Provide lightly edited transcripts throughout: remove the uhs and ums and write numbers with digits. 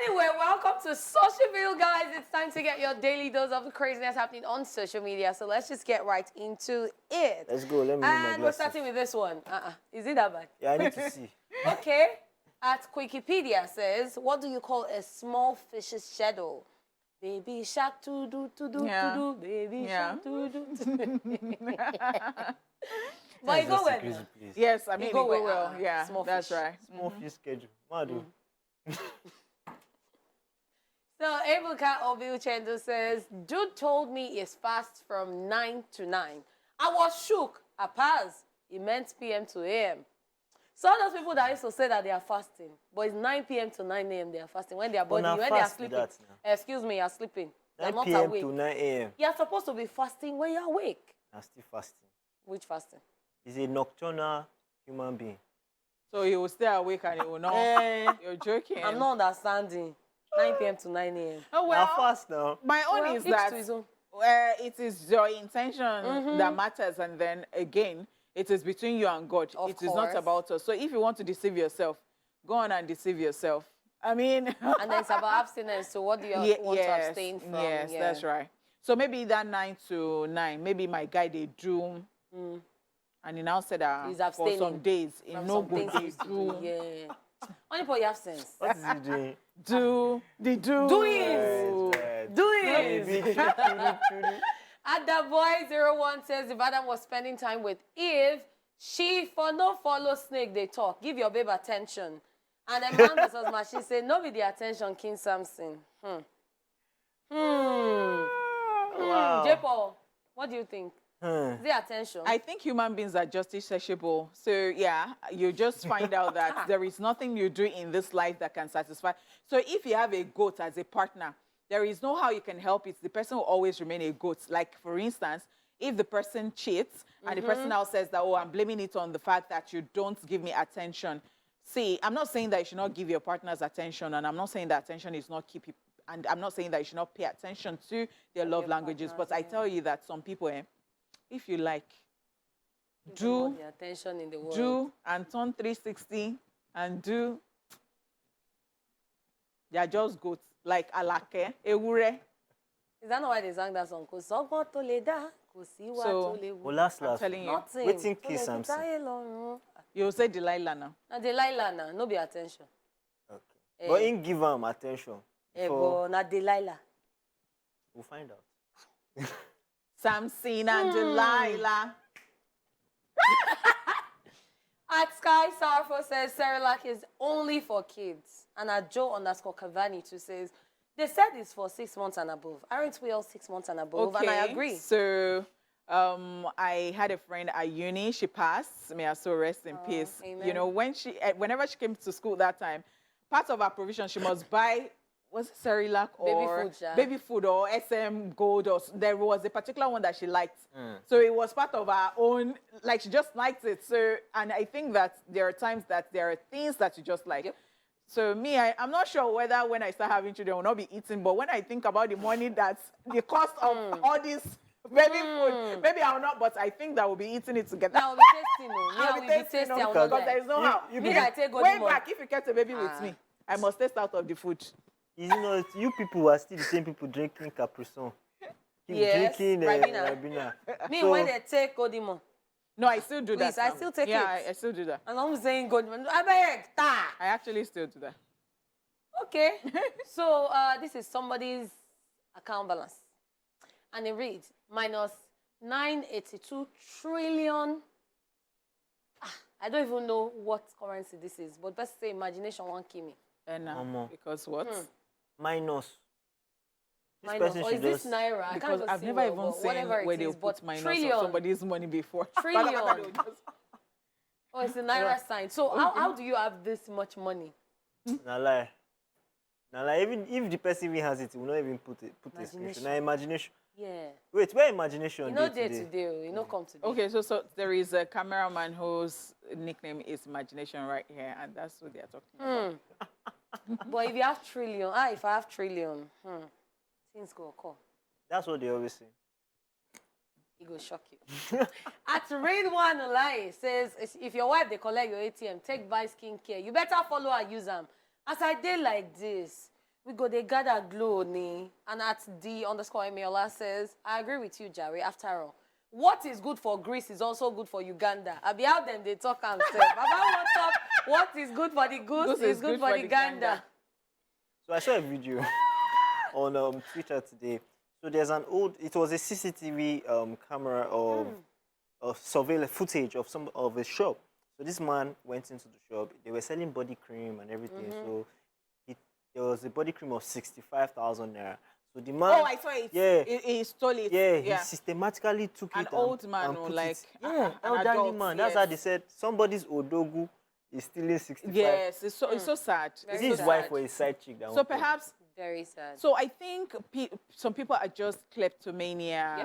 Anyway, welcome to SOCIALVILLE, guys. It's time to get your daily dose of the craziness happening on social media. So let's just get right into it. Let's go. Let me And we're starting with this one. Is it that bad? Yeah, I need to see. Okay. At Wikipedia says, what do you call a small fish's shadow? Baby shark to do, baby shark to do. But you go well. Yes, I mean, you go well. Yeah, small that's fish. right. Small fish schedule. Madu. So Ebuka Obilchendo says, dude told me it's fast from 9 to 9. I was shook. I passed. It meant PM to AM. So those people that used to say that they are fasting, but it's 9 p.m. to 9 a.m. they are fasting when their body, when they are sleeping. Excuse me, you are sleeping. They're 9 not p.m. awake. to 9 a.m. You are supposed to be fasting when you're awake. I'm still fasting. Which fasting? He's a nocturnal human being. So he will stay awake and he will not. You're joking. I'm not understanding. 9 p.m. to 9 a.m. Oh, well, Now fast now. my own Well, is each that to his own. it is your intention that matters, and then again, it is between you and God. Of It is not course. about us. So if you want to deceive yourself, go on and deceive yourself. I mean, And then it's about abstinence. So what do you want to abstain from? Yes, Yeah. that's right. So maybe that 9 to 9, maybe my guy they do, and he now said that He's for abstaining some days, he From no some good things he used to do. Yeah. Only for you have sense. What is he doing? do. Do it. Right. Do it. Baby. At the boy 01 says if Adam was spending time with Eve, she for no follow snake they talk. Give your babe attention. And then man versus machine say no be the attention King Samson. Wow. J-Paul, what do you think? Is the attention? I think human beings are just insatiable. So yeah, you just find out that there is nothing you do in this life that can satisfy. So if you have a goat as a partner, there is no how you can help it. The person will always remain a goat. Like for instance, if the person cheats and the person now says that, oh, I'm blaming it on the fact that you don't give me attention. See, I'm not saying that you should not give your partners attention, and I'm not saying that attention is not keep it, and I'm not saying that you should not pay attention to their love languages. But I tell you that some people, if you like, do the attention in the world. do and turn 360 and do. They are just goats, like alake, ewure. Is that not why they sang that song? So, Well, last. I'm telling you. nothing. Waiting kiss Samson. You say Delilah now. Na Delilah na, no be attention. Okay. But in give him attention. But na Delilah. We'll find out. Samson and Delilah. At Sky Sarfo says Cerelac is only for kids. And at Joe_Cavani too says, they said it's for 6 months and above. Aren't we all 6 months and above? Okay, And I agree. So I had a friend at uni. She passed. May her soul rest in peace. Amen. You know, whenever she came to school that time, part of her provision, she must buy, was it Cerelac or baby food or SM Gold, or there was a particular one that she liked. So it was part of her own, like she just liked it. So, and I think that there are times that there are things that you just like. Yep. So me, I'm not sure whether when I start having children, I will not be eating, but when I think about the money that's the cost of all this baby food, maybe I will not, but I think that we'll be eating it together. Now we'll be tasting. I'll be tasting. Because there is no how. Way back, if you get a baby with me, I must taste out of the food. You know, you people are still the same people drinking Capri Sun. Yes, Drinking Ribena. Me, So, when they take Godimo. No, I still do that. Please, I still take it. Yeah, I still do that. And I'm saying Godimo. I beg, ta. I actually still do that. Okay. So this is somebody's account balance. And it reads, minus 982 trillion. I don't even know what currency this is, but best say imagination won't kill me. And because what? minus. This Minus. person Or is should this just... Naira? Because I've never even seen where they'll put minus on somebody's money before. Trillion. Oh, it's a Naira sign. So how do you have this much money? Nah lie. Nah lie. Even if the person even has it, he will not even put a screenshot. Now imagination. Yeah. Wait, where imagination? You know day to day. You know come today. Okay, so there is a cameraman whose nickname is Imagination right here, and that's what they are talking about. But if you have trillion, if I have trillion, things go occur. That's what they always say. It will shock you. At Rain One Lie says, if your wife they collect your ATM, take buy skincare. You better follow her, use them. As I did like this, we go, they gather glow, ni. And at D_Emiola says, I agree with you, Jerry, after all. What is good for Greece is also good for Uganda. I be out them, they talk and say, Baba won't talk, what is good for the goose is good for the gander. So I saw a video on Twitter today. So there's it was a CCTV camera of surveillance footage of a shop. So this man went into the shop. They were selling body cream and everything. So there was a body cream of 65,000 naira. So the man. Oh, I saw it. Yeah. He stole it. Yeah, he systematically took An it. old man, and or put like it. an Elderly adult, man. That's how they said somebody's odogu is stealing 65. Yes, it's so sad. Very His sad. wife or his side chick. That So won't pay. perhaps. Very sad. So I think some people are just kleptomania.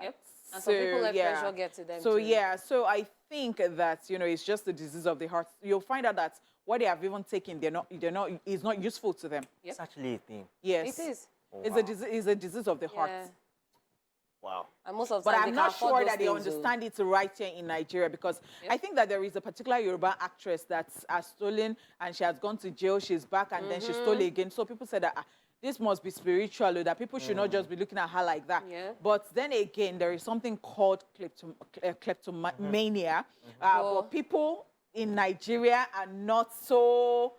Yep. And some people let pressure get to them So too. yeah, so I think that it's just a disease of the heart. You'll find out that what they have even taken, is not useful to them. It's actually a thing. Yes, It is. Oh, It's a disease of the heart. Yeah. Wow. And most of the But time, I'm they not can afford sure those that they things, understand it right here in Nigeria, because I think that there is a particular Yoruba actress that has stolen and she has gone to jail. She's back and then she stole again. So people said that this must be spiritual, that people should not just be looking at her like that. Yeah. But then again, there is something called kleptomania. But people in Nigeria are not so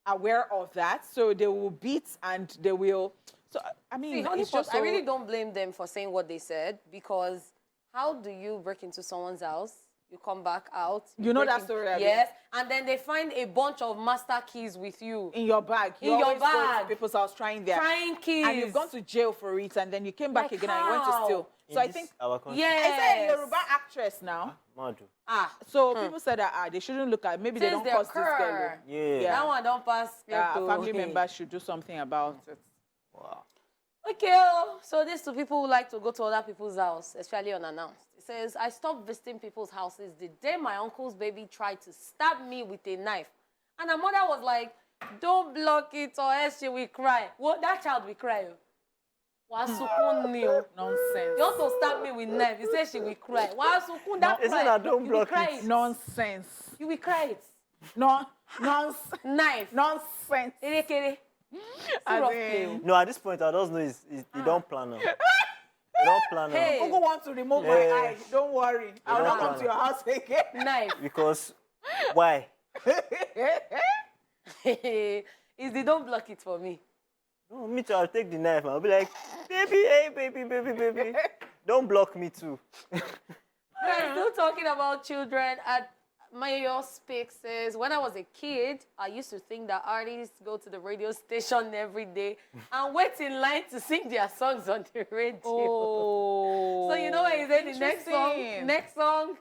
aware of that. So they will beat and they will. So, I mean, See, it's just so, I really don't blame them for saying what they said, because how do you break into someone's house? You come back out. You know break that in- story, Abby? Yes, and then they find a bunch of master keys with you. in your bag. You In your always go to bag. people's house trying their Trying keys. and you've gone to jail for it, and then you came back Like again and you went to how? steal. So I think Our country. Yes. I said a Yoruba actress now. Madu. So people said that they shouldn't look at, maybe they Since don't they're cause this girl. cur. Yeah. That one don't pass. Family members should do something about it. Wow. Okay, so this to people who like to go to other people's house, especially unannounced. It says, I stopped visiting people's houses the day my uncle's baby tried to stab me with a knife. And her mother was like, don't block it or else she will cry. Well, that child will cry. Nonsense. You want to stab me with knife. You say she will cry. That Isn't cry. that don't You will block cry it? Nonsense. You will cry it. Nonsense. Knife. Nonsense. Erekere. As Rough in- play. No, at this point, I don't know. They don't plan on. They don't plan on. Hey. Uncle wants to remove my Yeah. eye. Don't worry. I'll don't not come plan to your house again. Knife. Because why? Is they don't block it for me. No, me too. I'll take the knife. I'll be like, baby, hey, baby. Don't block me too. We're still talking about children. At Mayor Speak says, when I was a kid, I used to think that artists go to the radio station every day and wait in line to sing their songs on the radio. Oh. So you know when you say the Interesting. next song,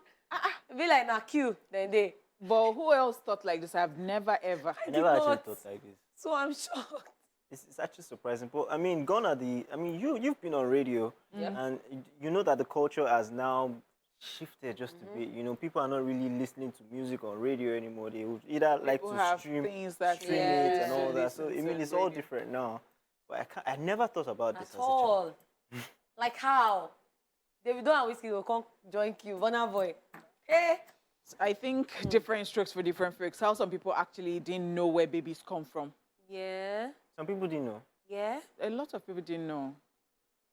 be like na queue, then they. But who else thought like this? I've never ever. I never actually not. thought like this. So I'm shocked. It's actually surprising. But I mean, you've been on radio, and you know that the culture has now shifted just a bit. You know, people are not really listening to music on radio anymore. They would either like People to have stream things that it and all that. listen So I to mean, it's on all radio. different now. But I never thought about this At as a child. all. Like how? Davido and Whiskey will come join queue. Burna Boy. Eh? I think different strokes for different folks. How some people actually didn't know where babies come from. Yeah. Some people didn't know. Yeah. A lot of people didn't know.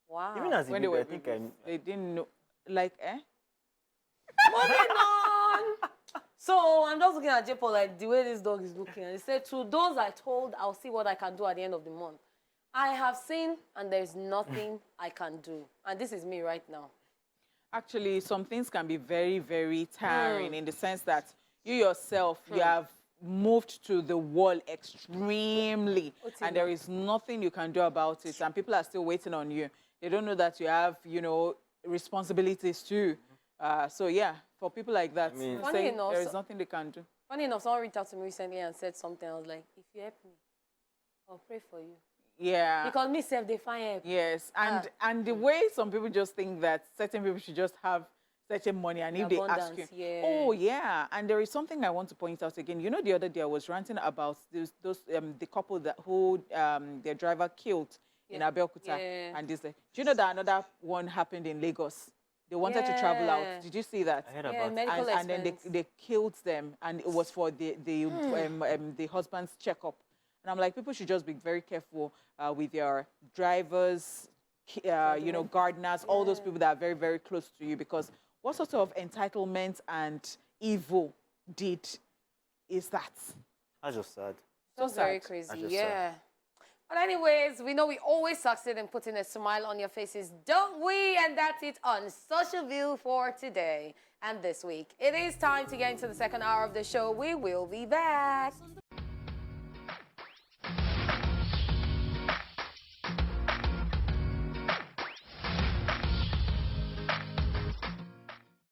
Wow. Even as a When baby, they were I think babies, they didn't know. Like, Moving on. So I'm just looking at J-Paul like the way this dog is looking. And he said, to those I told, I'll see what I can do at the end of the month. I have seen and there's nothing I can do. And this is me right now. Actually, some things can be very, very tiring in the sense that you yourself, you have moved to the wall extremely, and there is nothing you can do about it, and people are still waiting on you. They don't know that you have, responsibilities too. So yeah, for people like that, Funny saying enough, there is nothing they can do. Funny enough, someone reached out to me recently and said something. I was like, if you help me, I'll pray for you. Yeah. Because me self, they find help. Yes, and the way some people just think that certain people should just have certain money, and if they ask you, Abundance, yeah. oh yeah, and there is something I want to point out again. The other day I was ranting about the couple who their driver killed in Abeokuta, Yeah. and this. Do you know that another one happened in Lagos? They wanted to travel Yeah. out. Did you see that? I heard Yeah, about it. medical And then expense. they killed them, and it was for the husband's checkup. And I'm like, people should just be very careful with your drivers, you know, gardeners, all those people that are very, very close to you, because what sort of entitlement and evil deed is that? That's just sad. So very sad. crazy, I just yeah. But anyways, we know we always succeed in putting a smile on your faces, don't we? And that's it on SOCIALVILLE for today and this week. It is time to get into the second hour of the show. We will be back.